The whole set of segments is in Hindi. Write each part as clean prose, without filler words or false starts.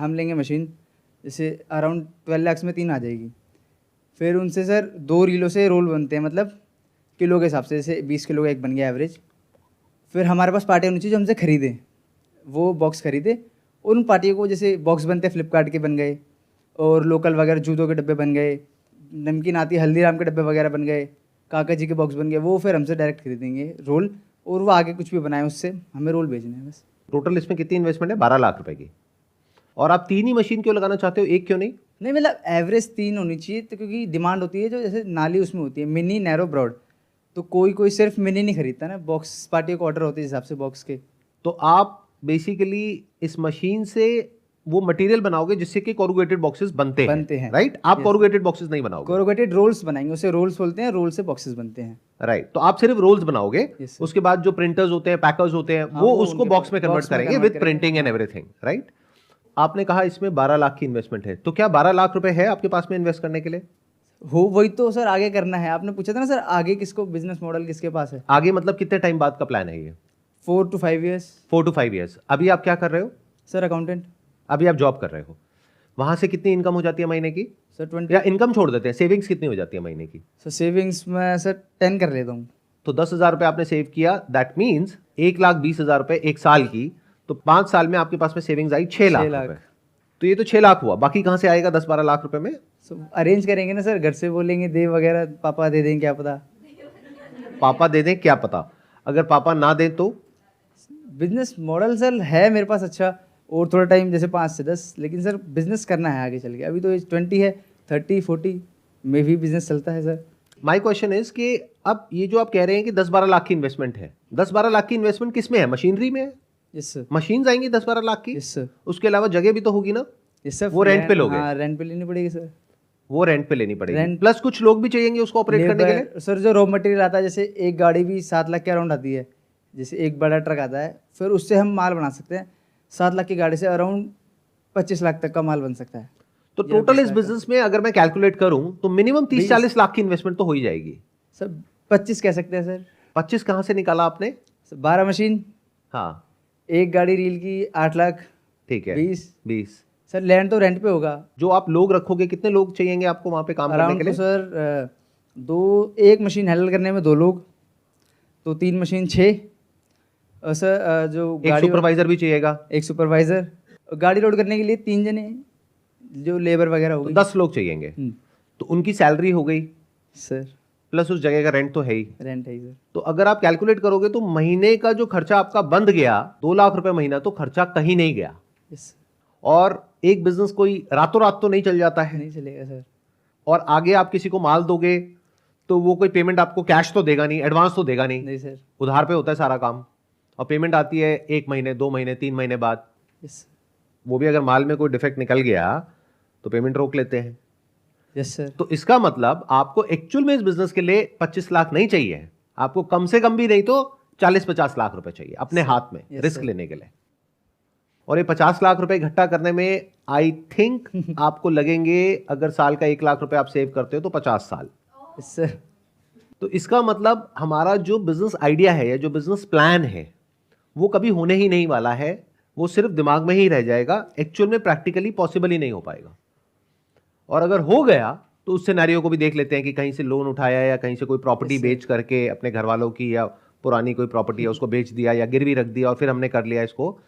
हम लेंगे मशीन, जैसे अराउंड 12 लाख में 3 आ जाएगी। फिर उनसे सर 2 रीलों से रोल बनते हैं, मतलब किलो के हिसाब से, जैसे 20 किलो का एक बन गया एवरेज। फिर हमारे पास पार्टियाँ होनी चाहिए जो हमसे खरीदें, वो बॉक्स खरीदे। उन पार्टियों को जैसे बॉक्स बनते हैं फ्लिपकार्ट के बन गए, और लोकल वगैरह जूतों के डब्बे बन गए, नमकीन आती है हल्दीराम के डब्बे वगैरह बन गए, काका जी के बॉक्स बन गए, वो फिर हमसे डायरेक्ट खरीदेंगे रोल, और वो आगे कुछ भी बनाए उससे हमें रोल भेजने हैं बस। टोटल इसमें कितनी इन्वेस्टमेंट है? 12 लाख रुपए की। और आप 3 ही मशीन क्यों लगाना चाहते हो, एक क्यों नहीं? नहीं मतलब एवरेज 3 होनी चाहिए, तो क्योंकि डिमांड होती है जो जैसे नाली उसमें होती है मिनी नैरो ब्रॉड, तो कोई कोई सिर्फ मिनी नहीं खरीदता ना, बॉक्स पार्टियों को ऑर्डर होते हैं इस हिसाब से बॉक्स के। तो आप बेसिकली इस मशीन से वो मटेरियल बनाओगे जिससे कि कोरुगेटेड बॉक्सेस बनते हैं, राइट? आप कोरुगेटेड बॉक्सेस नहीं बनाओगे, कोरुगेटेड रोल्स बनाएंगे, उसे रोल्स बोलते हैं, रोल से बॉक्सेस बनते हैं, राइट? तो आप सिर्फ रोल्स बनाओगे, उसके बाद जो प्रिंटर्स होते हैं, पैकर्स होते हैं, वो उसको बॉक्स में कन्वर्ट करेंगे with printing and everything, right? आपने कहा इसमें 12 लाख की इन्वेस्टमेंट है, तो क्या 12 लाख रुपए है आपके पास में इन्वेस्ट करने के लिए? हो वही तो सर आगे करना है। आपने पूछा था ना सर आगे किसको बिजनेस मॉडल किसके पास है? आगे मतलब कितने टाइम बाद का प्लान है ये? 4 to 5 years। 4 to 5 years। अभी आप क्या कर रहे हो? Sir accountant. अभी आप जॉब कर रहे हो, वहां से कितनी इनकम हो जाती है महीने की? सर 20। या इनकम छोड़ देते हैं, सेविंग्स कितनी हो जाती है महीने की? सर सेविंग्स में सर 10 कर लेता हूँ। तो 10,000 रुपए आपने सेव किया, दैट मीन्स 1,20,000 रुपए एक साल की, तो 5 साल में आपके पास में सेविंग्स आई 6 लाख रुपए। तो ये तो 6 लाख हुआ, बाकी कहां से आएगा 10-12 लाख रुपए में? अरेंज करेंगे ना सर, घर से बोलेंगे दे वगैरह, पापा दे दें क्या पता। पापा दे दें क्या पता, अगर पापा ना दें तो? बिजनेस मॉडल सर है मेरे पास अच्छा, और थोड़ा टाइम जैसे 5 से 10, लेकिन सर बिजनेस करना है आगे चल के। अभी तो एज 20 है, 30-40 में भी बिजनेस चलता है सर। माई क्वेश्चन इज कि अब ये जो आप कह रहे हैं कि 10-12 लाख की इन्वेस्टमेंट है, 10-12 लाख की इन्वेस्टमेंट किस में है? मशीनरी में है? Yes sir. मशीन आएंगी 10-12 लाख की? Yes sir. उसके अलावा जगह भी तो होगी ना? Yes sir. वो रेंट पे लोगे? हाँ रेंट पे लेनी पड़ेगी सर। वो रेंट पे लेनी पड़ेगी, प्लस कुछ लोग भी चाहिए उसको ऑपरेट करने के लिए? सर जो रॉ मटेरियल आता है, जैसे एक गाड़ी भी 7 लाख के अराउंड आती है, जैसे एक बड़ा ट्रक आता है, फिर उससे हम माल बना सकते हैं। 7 लाख की गाड़ी से अराउंड 25 लाख तक का माल बन सकता है। तो टोटल इस बिजनेस में अगर मैं कैलकुलेट करूं तो मिनिमम 30-40 लाख की इन्वेस्टमेंट तो हो ही जाएगी सर। 25 कह सकते हैं सर। 25 कहां से निकाला आपने? 12 मशीन, हाँ, एक गाड़ी रील की 8 लाख, ठीक है, 20 सर। लैंड तो रेंट पे होगा। जो आप लोग रखोगे, कितने लोग चाहिए आपको वहां पे काम करने के लिए? तो सर एक मशीन हैंडल करने में 2 लोग, तो 3 मशीन 6। सर जो एक सुपरवाइजर भी चाहिएगा? एक सुपरवाइजर, गाड़ी लोड करने के लिए 3 जने जो लेबर वगैरह हो गई, तो 10 लोग चाहिए। तो उनकी सैलरी हो गई सर, प्लस उस जगह का रेंट तो है ही। रेंट है सर। तो अगर आप कैलकुलेट करोगे तो महीने का जो खर्चा आपका बंद गया 2 लाख रुपए महीना, तो खर्चा कहीं नहीं गया। यस। और एक बिजनेस कोई रातों रात तो नहीं चल जाता है, नहीं चलेगा सर। और आगे आप किसी को माल दोगे तो वो कोई पेमेंट आपको कैश तो देगा नहीं, एडवांस तो देगा नहीं सर। उधार पे होता है सारा काम, और पेमेंट आती है 1 महीने 2 महीने 3 महीने बाद। यस। वो भी अगर माल में कोई डिफेक्ट निकल गया तो पेमेंट रोक लेते हैं। Yes sir. तो इसका मतलब आपको एक्चुअल में इस बिजनेस के लिए 25 लाख नहीं चाहिए, आपको कम से कम भी नहीं तो 40-50 लाख रुपए चाहिए अपने हाथ में रिस्क लेने के लिए। और ये 50 लाख रुपए इकट्ठा करने में आई थिंक आपको लगेंगे, अगर साल का 1 लाख रुपए आप सेव करते हो तो 50 साल। Yes sir. तो इसका मतलब हमारा जो बिजनेस आइडिया है या जो बिजनेस प्लान है वो कभी होने ही नहीं वाला है, वो सिर्फ दिमाग में ही रह जाएगा, एक्चुअल में प्रैक्टिकली पॉसिबल ही नहीं हो पाएगा। और अगर हो गया तो उस सिनेरियो को भी देख लेते हैं कि कहीं से लोन उठाया या कहीं से कोई प्रॉपर्टी बेच करके अपने घर वालों की या पुरानी कोई प्रॉपर्टी है उसको बेच दिया या गिरवी रख दिया और फिर हमने कर लिया इसको।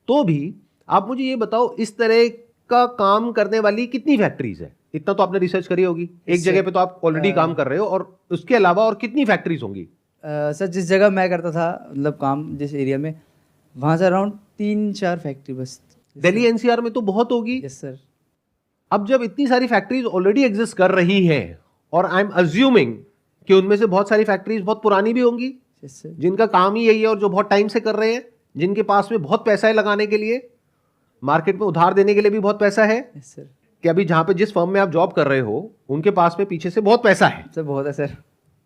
तो भी आप मुझे ये बताओ, इस तरह का काम करने वाली कितनी फैक्ट्रीज है? इतना तो आपने रिसर्च करी होगी, एक जगह पे तो आप ऑलरेडी काम कर रहे हो, और उसके अलावा और कितनी फैक्ट्रीज होंगी? सर जिस जगह मैं करता था, मतलब काम जिस एरिया में, वहाँ से अराउंड 3-4 फैक्ट्री बस। दिल्ली एनसीआर में तो बहुत होगी। Yes sir. अब जब इतनी सारी फैक्ट्रीज ऑलरेडी एग्जिस्ट कर रही हैं, और आई एम अज्यूमिंग कि उनमें से बहुत सारी फैक्ट्रीज बहुत पुरानी भी होंगी, यस सर, जिनका काम ही यही है और जो बहुत टाइम से कर रहे हैं, जिनके पास में बहुत पैसा है लगाने के लिए, मार्केट में उधार देने के लिए भी बहुत पैसा है। Yes sir. कि अभी जहां पे जिस फर्म में आप जॉब कर रहे हो उनके पास में पीछे से बहुत पैसा है। सर बहुत है सर।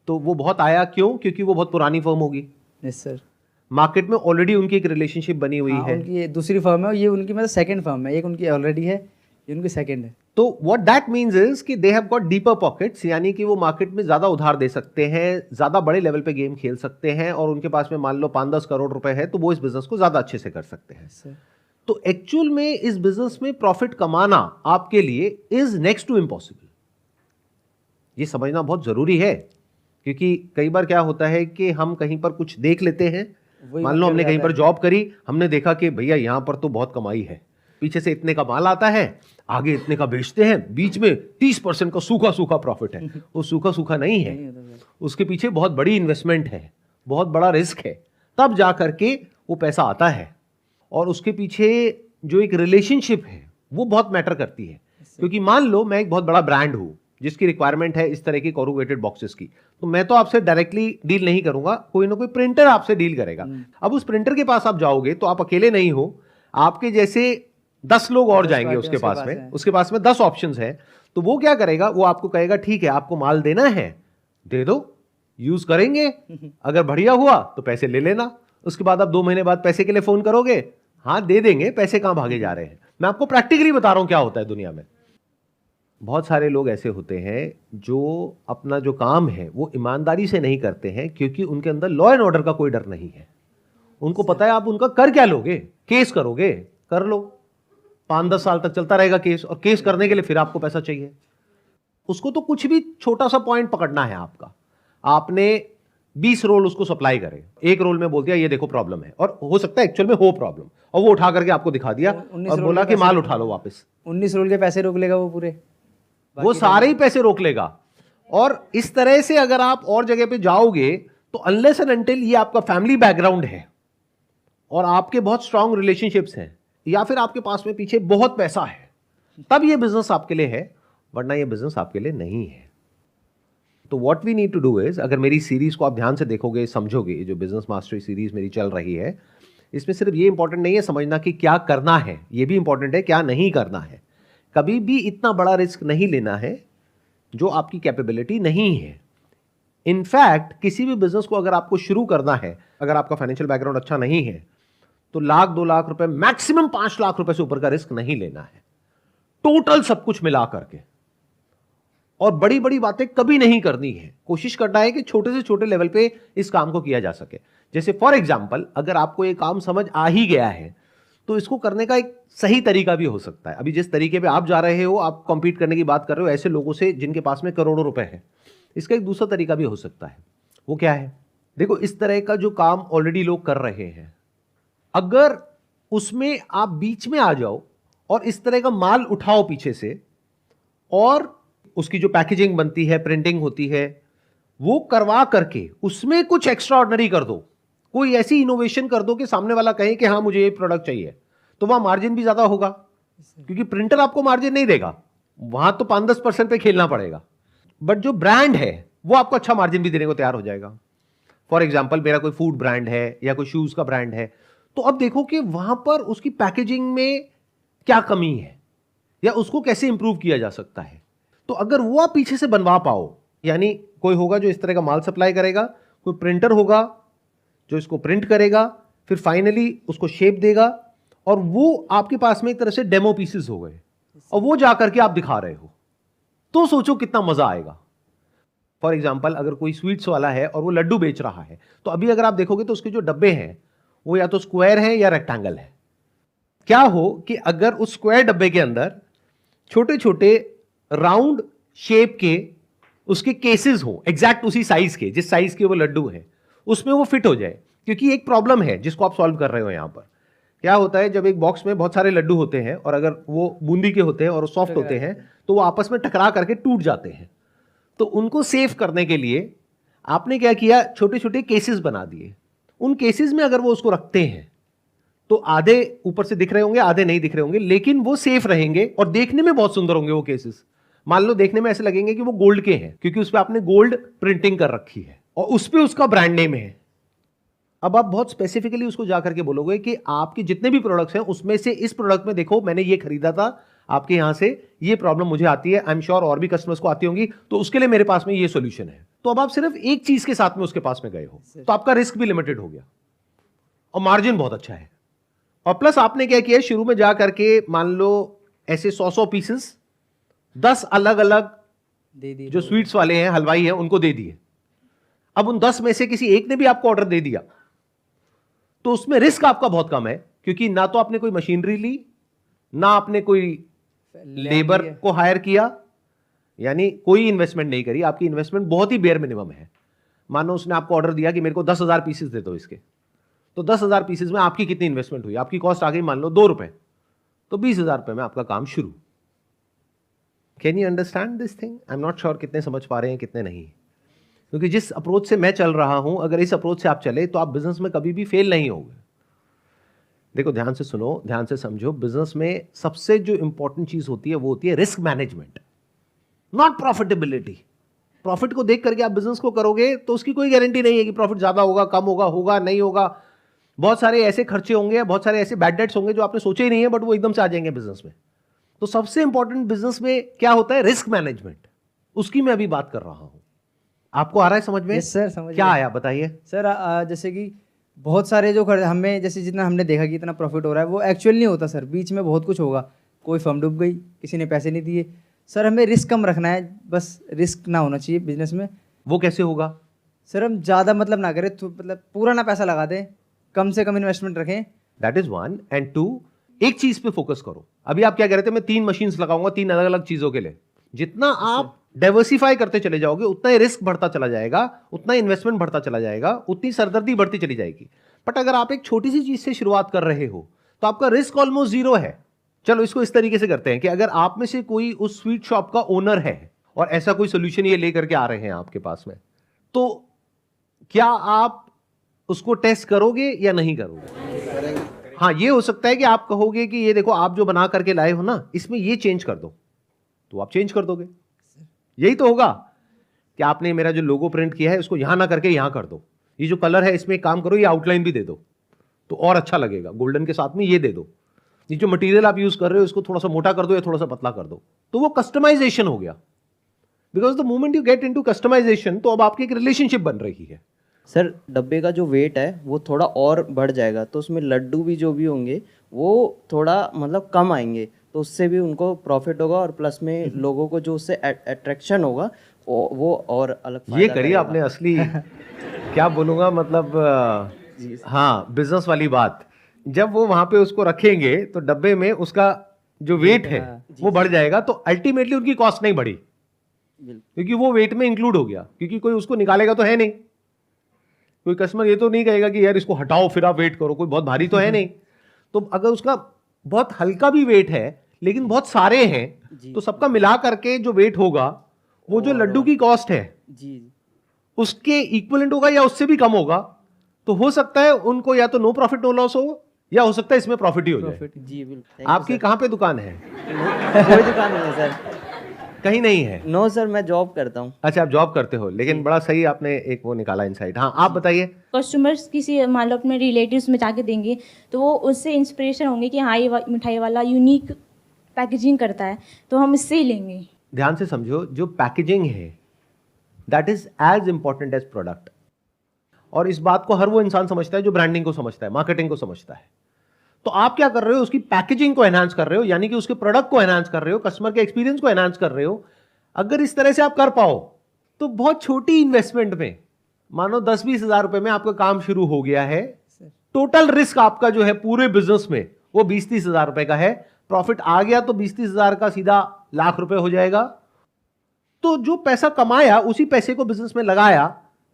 तो वो बहुत आया क्यों? क्योंकि वो बहुत पुरानी फर्म होगी, यस सर। मार्केट में ऑलरेडी उनकी एक रिलेशनशिप बनी हुई है। उनकी ये दूसरी फर्म है और ये उनकी मतलब सेकंड फर्म है, एक उनकी ऑलरेडी है, ये उनकी सेकंड है। तो व्हाट दैट मींस इज कि they have got deeper pockets, यानी कि वो मार्केट में ज्यादा उधार दे सकते हैं, ज्यादा बड़े लेवल पे गेम खेल सकते हैं, और उनके पास में मान लो 5-10 करोड़ रुपए है तो वो इस बिजनेस को ज्यादा अच्छे से कर सकते हैं। सर तो एक्चुअल में इस बिजनेस में प्रॉफिट कमाना आपके लिए इज नेक्स्ट टू इम्पॉसिबल। ये समझना बहुत जरूरी है, क्योंकि कई बार क्या होता है कि हम कहीं पर कुछ देख लेते हैं, मान लो हमने कहीं पर जॉब करी, हमने देखा कि भैया यहां पर तो बहुत कमाई है, पीछे से इतने का माल आता है, आगे इतने का बेचते हैं, बीच में 30% का सूखा सूखा प्रॉफिट है। वो सूखा सूखा नहीं है, उसके पीछे बहुत बड़ी इन्वेस्टमेंट है, बहुत बड़ा रिस्क है, तब जा करके वो पैसा आता है। और उसके पीछे जो एक रिलेशनशिप है वो बहुत मैटर करती है। क्योंकि मान लो मैं एक बहुत बड़ा ब्रांड हूं जिसकी रिक्वायरमेंट है इस तरह की कोरुगेटेड बॉक्सेस की, तो मैं तो आपसे डायरेक्टली डील नहीं करूंगा, कोई ना कोई प्रिंटर आपसे डील करेगा। अब उस प्रिंटर के पास आप जाओगे तो आप अकेले नहीं हो, आपके जैसे 10 लोग और जाएंगे उसके पास में, उसके पास में 10 ऑप्शंस हैं। तो वो क्या करेगा, वो आपको कहेगा ठीक है आपको माल देना है, दे दो, यूज करेंगे, अगर बढ़िया हुआ तो पैसे ले लेना। उसके बाद आप 2 महीने बाद पैसे के लिए फोन करोगे, हाँ दे देंगे, पैसे कहां भागे जा रहे हैं। मैं आपको प्रैक्टिकली बता रहा हूं क्या होता है दुनिया में। बहुत सारे लोग ऐसे होते हैं जो अपना जो काम है वो ईमानदारी से नहीं करते हैं, क्योंकि उनके अंदर लॉ एंड ऑर्डर का कोई डर नहीं है। उनको पता है आप उनका कर क्या लोगे, केस करोगे, कर लो, 5-10 साल तक चलता रहेगा केस, और केस करने के लिए फिर आपको पैसा चाहिए। उसको तो कुछ भी छोटा सा पॉइंट पकड़ना है आपका, आपने 20 रोल उसको सप्लाई करे, एक रोल में बोल दिया ये देखो प्रॉब्लम है, और हो सकता है एक्चुअल में हो प्रॉब्लम, और वो उठा करके आपको दिखा दिया और बोला कि माल उठा लो वापस। 19 रोल के पैसे रोक लेगा वो पूरे, वो सारे ही पैसे रोक लेगा। और इस तरह से अगर आप और जगह पे जाओगे तो अनलेस एंड अनटिल ये आपका फैमिली बैकग्राउंड है और आपके बहुत स्ट्रांग रिलेशनशिप्स हैं, या फिर आपके पास में पीछे बहुत पैसा है, तब ये बिजनेस आपके लिए है, वरना ये बिजनेस आपके लिए नहीं है। तो what we need to do is, अगर मेरी सीरीज को आप ध्यान से देखोगे, समझोगे, जो बिजनेस मास्टरी सीरीज मेरी चल रही है, इसमें सिर्फ ये इंपॉर्टेंट नहीं है समझना कि क्या करना है, ये भी इंपॉर्टेंट है क्या नहीं करना है। कभी भी इतना बड़ा रिस्क नहीं लेना है जो आपकी कैपेबिलिटी नहीं है। इनफैक्ट किसी भी बिजनेस को अगर आपको शुरू करना है, अगर आपका फाइनेंशियल बैकग्राउंड अच्छा नहीं है, तो 1-2 लाख रुपए, मैक्सिमम 5 लाख रुपए से ऊपर का रिस्क नहीं लेना है, टोटल सब कुछ मिला करके। और बड़ी बड़ी बातें कभी नहीं करनी है, कोशिश करना है कि छोटे से छोटे लेवल पे इस काम को किया जा सके। जैसे फॉर एग्जांपल, अगर आपको ये काम समझ आ ही गया है तो इसको करने का एक सही तरीका भी हो सकता है। अभी जिस तरीके पे आप जा रहे हो, आप कॉम्पीट करने की बात कर रहे हो ऐसे लोगों से जिनके पास में करोड़ों रुपए है, इसका एक दूसरा तरीका भी हो सकता है। वो क्या है, देखो इस तरह का जो काम ऑलरेडी लोग कर रहे हैं, अगर उसमें आप बीच में आ जाओ और इस तरह का माल उठाओ पीछे से, और उसकी जो पैकेजिंग बनती है, प्रिंटिंग होती है, वो करवा करके उसमें कुछ एक्स्ट्रा ऑर्डिनरी कर दो, कोई ऐसी इनोवेशन कर दो कि सामने वाला कहे कि हाँ मुझे ये प्रोडक्ट चाहिए, तो वहां मार्जिन भी ज्यादा होगा, क्योंकि प्रिंटर आपको मार्जिन नहीं देगा, वहां तो 5-10% पे खेलना पड़ेगा। बट जो ब्रांड है वो आपको अच्छा मार्जिन भी देने को तैयार हो जाएगा। फॉर एग्जाम्पल, मेरा कोई फूड ब्रांड है या कोई शूज का ब्रांड है, तो अब देखो कि वहां पर उसकी पैकेजिंग में क्या कमी है या उसको कैसे इंप्रूव किया जा सकता है। तो अगर वो आप पीछे से बनवा पाओ, यानी कोई होगा जो इस तरह का माल सप्लाई करेगा, कोई प्रिंटर होगा जो इसको प्रिंट करेगा, फिर फाइनली उसको शेप देगा, और वो आपके पास में एक तरह से डेमो पीसेस हो गए, और वो जाकर के आप दिखा रहे हो, तो सोचो कितना मजा आएगा। फॉर एग्जाम्पल, अगर कोई स्वीट्स वाला है और वो लड्डू बेच रहा है, तो अभी अगर आप देखोगे तो उसके जो डब्बे हैं वो या तो स्क्वायर है या रेक्टेंगल है। क्या हो कि अगर उस स्क्वायर डब्बे के अंदर छोटे छोटे राउंड शेप के उसके केसेस हो, एग्जैक्ट उसी साइज के, जिस साइज के वो लड्डू है, उसमें वो फिट हो जाए। क्योंकि एक प्रॉब्लम है जिसको आप सॉल्व कर रहे हो यहां पर। क्या होता है, जब एक बॉक्स में बहुत सारे लड्डू होते हैं और अगर वो बूंदी के होते हैं और सॉफ्ट होते हैं, तो वो आपस में टकरा करके टूट जाते हैं। तो उनको सेव करने के लिए आपने क्या किया, छोटे छोटे केसेस बना दिए। उन केसेस में अगर वो उसको रखते हैं तो आधे ऊपर से दिख रहे होंगे, आधे नहीं दिख रहे होंगे, लेकिन वो सेफ रहेंगे और देखने में बहुत सुंदर होंगे वो केसेस। मान लो देखने में ऐसे लगेंगे कि वो गोल्ड के हैं, क्योंकि उस पर आपने गोल्ड प्रिंटिंग कर रखी है और उस पर उसका ब्रांड नेम है। अब आप बहुत स्पेसिफिकली उसको जाकर के बोलोगे कि आपके जितने भी प्रोडक्ट्स हैं उसमें से इस प्रोडक्ट में देखो मैंने ये खरीदा था आपके यहां से, ये प्रॉब्लम मुझे आती है, आई एम श्योर और भी कस्टमर्स को आती होंगी, तो उसके लिए मेरे पास में ये सॉल्यूशन है। तो अब आप सिर्फ एक चीज के साथ में उसके पास में गए हो, तो आपका रिस्क भी लिमिटेड हो गया और मार्जिन बहुत अच्छा है। और प्लस आपने क्या किया, शुरू में जा करके मान लो ऐसे 100 पीसेस 10 अलग अलग दे दी जो स्वीट्स वाले हैं, हलवाई हैं, उनको दे दिए। अब उन 10 में से किसी एक ने भी आपको ऑर्डर दे दिया तो उसमें रिस्क आपका बहुत कम है, क्योंकि ना तो आपने कोई मशीनरी ली, ना आपने कोई लेबर को हायर किया, यानी कोई इन्वेस्टमेंट नहीं करी। आपकी इन्वेस्टमेंट बहुत ही बेयर मिनिमम है। मानो उसने आपको ऑर्डर दिया कि मेरे को 10,000 पीसेस दे दो इसके, तो 10,000 पीसेस में आपकी कितनी इन्वेस्टमेंट हुई? आपकी कॉस्ट आ गई मान लो 2 रुपए, तो 20,000 रुपए में आपका काम शुरू। Can you understand this thing? I am not sure कितने समझ पा रहे हैं कितने नहीं, क्योंकि जिस अप्रोच से मैं चल रहा हूं, अगर इस अप्रोच से आप चले तो आप बिजनेस में कभी भी फेल नहीं होगे। देखो ध्यान से सुनो, ध्यान से समझो, बिजनेस में सबसे जो इंपॉर्टेंट चीज होती है वो होती है risk management, not profitability. Profit को देख करके आप बिजनेस को करोगे तो उसकी कोई गारंटी नहीं है कि प्रॉफिट ज्यादा होगा, कम होगा, होगा नहीं होगा। बहुत सारे ऐसे खर्चे होंगे, बहुत सारे ऐसे बैड डेट्स होंगे जो आपने सोचे ही नहीं है, बट वो एकदम से आ जाएंगे बिजनेस में। तो सबसे इंपॉर्टेंट बिजनेस में क्या होता है? Risk management. उसकी मैं अभी बात कर रहा हूं। आपको आ रहा है समझ में? यस सर, समझ क्या गया। आया बताइए सर जैसे कि बहुत सारे जो हमें जैसे जितना हमने देखा कि इतना प्रॉफिट हो रहा है वो एक्चुअल नहीं होता सर। बीच में बहुत कुछ होगा, कोई फर्म डूब गई, किसी ने पैसे नहीं दिए। सर हमें रिस्क कम रखना है, बस रिस्क ना होना चाहिए बिजनेस में। वो कैसे होगा? सर हम ज़्यादा मतलब ना करें, तो मतलब पूरा ना पैसा लगा दें, कम से कम इन्वेस्टमेंट रखें। दैट इज 1 एंड 2, एक चीज पे फोकस करो। अभी आप क्या कह रहे थे? मैं 3 मशीन्स लगाऊंगा 3 अलग अलग चीजों के लिए। जितना आप डाइवर्सिफाई करते चले जाओगे उतना ही रिस्क बढ़ता चला जाएगा, उतना ही इन्वेस्टमेंट बढ़ता चला जाएगा, उतनी सरदर्दी बढ़ती चली जाएगी। बट अगर आप एक छोटी सी चीज से शुरुआत कर रहे हो तो आपका रिस्क ऑलमोस्ट 0 है। चलो इसको इस तरीके से करते हैं कि अगर आप में से कोई उस स्वीट शॉप का ओनर है और ऐसा कोई सोल्यूशन ये लेकर के आ रहे हैं आपके पास में, तो क्या आप उसको टेस्ट करोगे या नहीं करोगे? हाँ, ये हो सकता है कि आप कहोगे कि ये देखो आप जो बना करके लाए हो ना, इसमें ये चेंज कर दो, तो आप चेंज कर दोगे। यही तो होगा कि आपने मेरा जो लोगो प्रिंट किया है उसको यहां ना करके यहां कर दो, ये जो कलर है इसमें एक काम करो, ये आउटलाइन भी दे दो तो और अच्छा लगेगा, गोल्डन के साथ में ये दे दो, ये जो मटेरियल आप यूज कर रहे हो इसको थोड़ा सा मोटा कर दो या थोड़ा सा पतला कर दो, तो वो कस्टमाइजेशन हो गया। Because the moment you get into customization, तो अब आपकी एक रिलेशनशिप बन रही है। सर डब्बे का जो वेट है वो थोड़ा और बढ़ जाएगा, तो उसमें लड्डू भी जो भी होंगे वो थोड़ा मतलब कम आएंगे, तो उससे भी उनको प्रॉफिट होगा और प्लस में लोगों को जो उससे अट्रैक्शन होगा वो और अलग ये फायदा करिए करेगा। आपने असली क्या बोलूंगा, मतलब हाँ, बिजनेस वाली बात। जब वो वहां पे उसको रखेंगे तो डब्बे में उसका जो वेट है वो बढ़ जाएगा, तो अल्टीमेटली उनकी कॉस्ट नहीं बढ़ी, बिल्कुल। क्योंकि वो वेट में इंक्लूड हो गया, क्योंकि कोई उसको निकालेगा तो है नहीं। कोई कस्टमर ये तो नहीं कहेगा कि यार इसको हटाओ फिर आप वेट करो, कोई बहुत भारी तो है नहीं। तो अगर उसका बहुत हल्का भी वेट है लेकिन बहुत सारे हैं, तो सबका मिला करके जो वेट होगा वो जो लड्डू की कॉस्ट है जी उसके इक्विवेलेंट होगा या उससे भी कम होगा। तो हो सकता है उनको या तो नो प्रॉफिट नो लॉस हो, या हो सकता है इसमें प्रॉफिट ही हो जाए। जी बिल्कुल। आपकी कहां पे दुकान है? कोई दुकान नहीं है सर। कहीं नहीं है? नो सर, मैं जॉब करता हूँ। अच्छा, आप जॉब करते हो, लेकिन बड़ा सही आपने एक वो निकाला इनसाइट। हाँ, आप बताइए। कस्टमर्स किसी मान लो अपने रिलेटिव्स में जाके देंगे तो वो उससे इंस्पिरेशन होंगे कि हाँ ये मिठाई वाला यूनिक पैकेजिंग करता है तो हम इससे ही लेंगे। ध्यान से समझो, जो पैकेजिंग है that is as important as product. और इस बात को हर वो इंसान समझता है जो ब्रांडिंग को समझता है, मार्केटिंग को समझता है। तो आप क्या कर रहे हो? उसकी पैकेजिंग को एनहांस कर रहे हो, यानी कि उसके प्रोडक्ट को एनहांस कर रहे हो, कस्टमर के एक्सपीरियंस को एनहांस कर रहे हो। अगर इस तरह से आप कर पाओ तो बहुत छोटी इन्वेस्टमेंट में, मानो 10-20 हजार रुपए में आपका काम शुरू हो गया है। टोटल रिस्क आपका जो है पूरे बिजनेस में वो 20-30 हजार रुपए का है। प्रॉफिट आ गया तो 20-30 हजार का सीधा लाख रुपए हो जाएगा। तो जो पैसा कमाया उसी पैसे को बिजनेस में लगाया,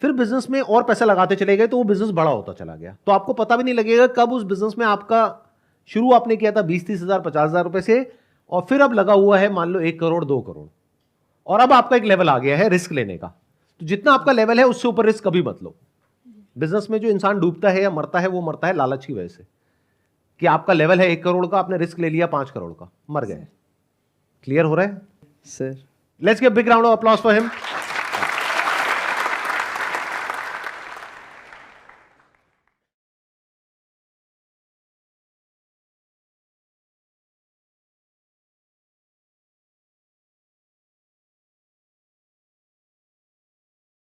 फिर बिजनेस में और पैसा लगाते चले गए, तो वो बिजनेस बड़ा होता चला गया। तो आपको पता भी नहीं लगेगा कब उस बिजनेस में आपका शुरू आपने किया था 20-30 हजार 50 हजार रुपए से, और फिर अब लगा हुआ है मान लो 1 करोड़ 2 करोड़, और अब आपका एक लेवल आ गया है रिस्क लेने का। तो जितना आपका लेवल है उससे ऊपर रिस्क कभी मत लो। बिजनेस में जो इंसान डूबता है या मरता है वो मरता है लालच की वजह से, कि आपका लेवल है 1 करोड़ का, आपने रिस्क ले लिया 5 करोड़ का, मर गए। क्लियर हो रहा है sir? Let's give big round of applause for him.